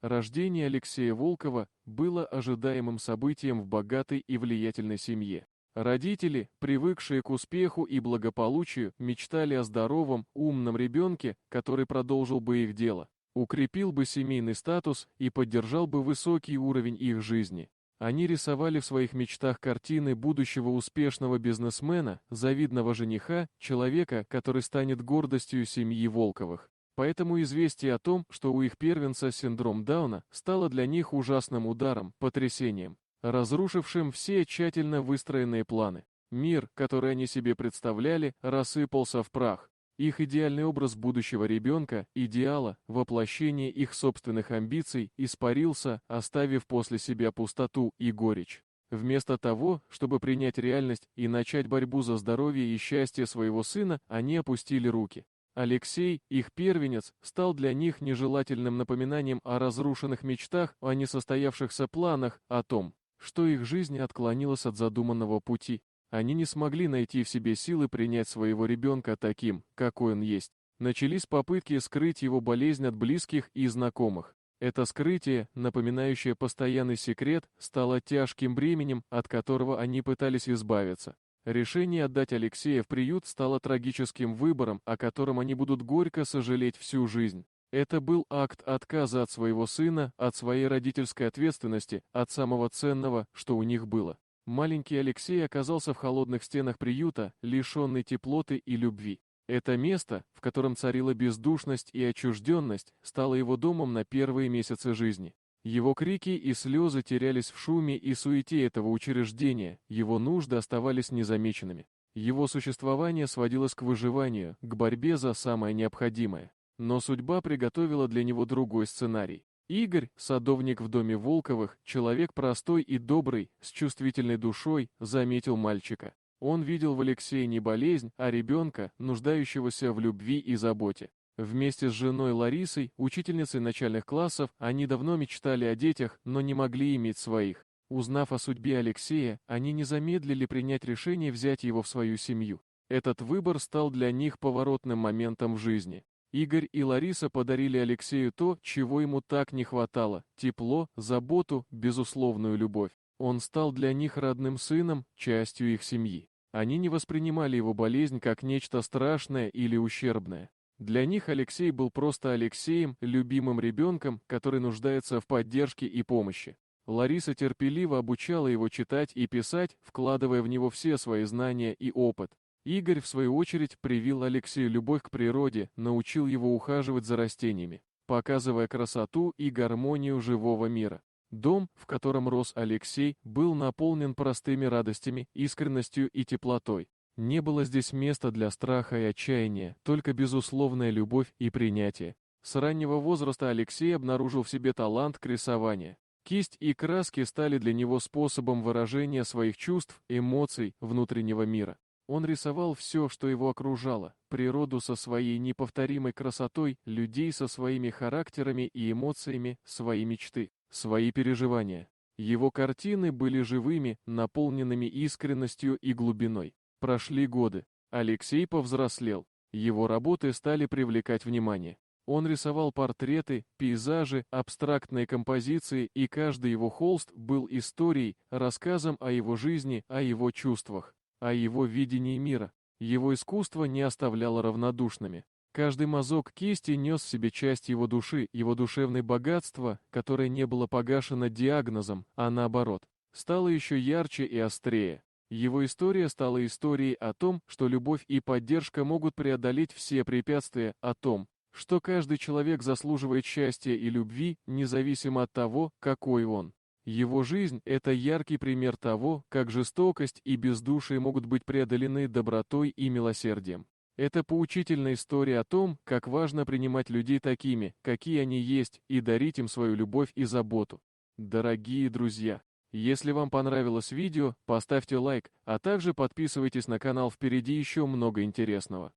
Рождение Алексея Волкова было ожидаемым событием в богатой и влиятельной семье. Родители, привыкшие к успеху и благополучию, мечтали о здоровом, умном ребенке, который продолжил бы их дело, укрепил бы семейный статус и поддержал бы высокий уровень их жизни. Они рисовали в своих мечтах картины будущего успешного бизнесмена, завидного жениха, человека, который станет гордостью семьи Волковых. Поэтому известие о том, что у их первенца синдром Дауна, стало для них ужасным ударом, потрясением, разрушившим все тщательно выстроенные планы. Мир, который они себе представляли, рассыпался в прах. Их идеальный образ будущего ребенка, идеала, воплощение их собственных амбиций, испарился, оставив после себя пустоту и горечь. Вместо того, чтобы принять реальность и начать борьбу за здоровье и счастье своего сына, они опустили руки. Алексей, их первенец, стал для них нежелательным напоминанием о разрушенных мечтах, о несостоявшихся планах, о том, что их жизнь отклонилась от задуманного пути. Они не смогли найти в себе силы принять своего ребенка таким, какой он есть. Начались попытки скрыть его болезнь от близких и знакомых. Это скрытие, напоминающее постоянный секрет, стало тяжким бременем, от которого они пытались избавиться. Решение отдать Алексея в приют стало трагическим выбором, о котором они будут горько сожалеть всю жизнь. Это был акт отказа от своего сына, от своей родительской ответственности, от самого ценного, что у них было. Маленький Алексей оказался в холодных стенах приюта, лишенный теплоты и любви. Это место, в котором царила бездушность и отчужденность, стало его домом на первые месяцы жизни. Его крики и слезы терялись в шуме и суете этого учреждения, его нужды оставались незамеченными. Его существование сводилось к выживанию, к борьбе за самое необходимое. Но судьба приготовила для него другой сценарий. Игорь, садовник в доме Волковых, человек простой и добрый, с чувствительной душой, заметил мальчика. Он видел в Алексее не болезнь, а ребенка, нуждающегося в любви и заботе. Вместе с женой Ларисой, учительницей начальных классов, они давно мечтали о детях, но не могли иметь своих. Узнав о судьбе Алексея, они не замедлили принять решение взять его в свою семью. Этот выбор стал для них поворотным моментом в жизни. Игорь и Лариса подарили Алексею то, чего ему так не хватало – тепло, заботу, безусловную любовь. Он стал для них родным сыном, частью их семьи. Они не воспринимали его болезнь как нечто страшное или ущербное. Для них Алексей был просто Алексеем, любимым ребенком, который нуждается в поддержке и помощи. Лариса терпеливо обучала его читать и писать, вкладывая в него все свои знания и опыт. Игорь, в свою очередь, привил Алексею любовь к природе, научил его ухаживать за растениями, показывая красоту и гармонию живого мира. Дом, в котором рос Алексей, был наполнен простыми радостями, искренностью и теплотой. Не было здесь места для страха и отчаяния, только безусловная любовь и принятие. С раннего возраста Алексей обнаружил в себе талант к рисованию. Кисть и краски стали для него способом выражения своих чувств, эмоций, внутреннего мира. Он рисовал все, что его окружало: природу со своей неповторимой красотой, людей со своими характерами и эмоциями, свои мечты, свои переживания. Его картины были живыми, наполненными искренностью и глубиной. Прошли годы. Алексей повзрослел. Его работы стали привлекать внимание. Он рисовал портреты, пейзажи, абстрактные композиции, и каждый его холст был историей, рассказом о его жизни, о его чувствах, о его видении мира. Его искусство не оставляло равнодушными. Каждый мазок кисти нес в себе часть его души, его душевное богатство, которое не было погашено диагнозом, а наоборот, стало еще ярче и острее. Его история стала историей о том, что любовь и поддержка могут преодолеть все препятствия, о том, что каждый человек заслуживает счастья и любви, независимо от того, какой он. Его жизнь – это яркий пример того, как жестокость и бездушие могут быть преодолены добротой и милосердием. Это поучительная история о том, как важно принимать людей такими, какие они есть, и дарить им свою любовь и заботу. Дорогие друзья, если вам понравилось видео, поставьте лайк, а также подписывайтесь на канал, впереди еще много интересного.